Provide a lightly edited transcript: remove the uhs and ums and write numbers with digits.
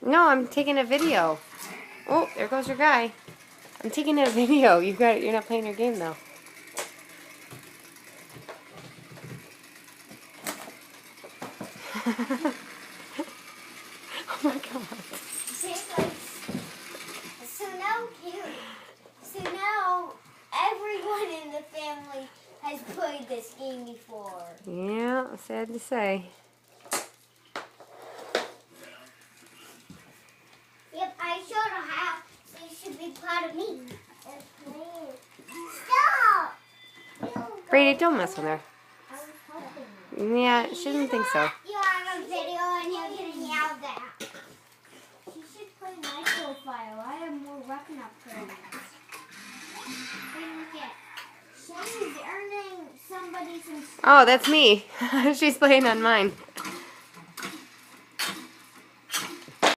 No, I'm taking a video. Oh, there goes your guy. I'm taking a video. You're not playing your game though. Oh my god. So now everyone in the family has played this game before. Yeah, sad to say. Yep, I showed her how, so you should be proud of me. Stop! Brady, don't mess with her. I was helping you. Yeah, she doesn't think so. You have a video and you're getting yelled at. She should play my profile. I have more weapon upgrades. She's earning somebody some stuff. Oh, that's me. She's playing on mine.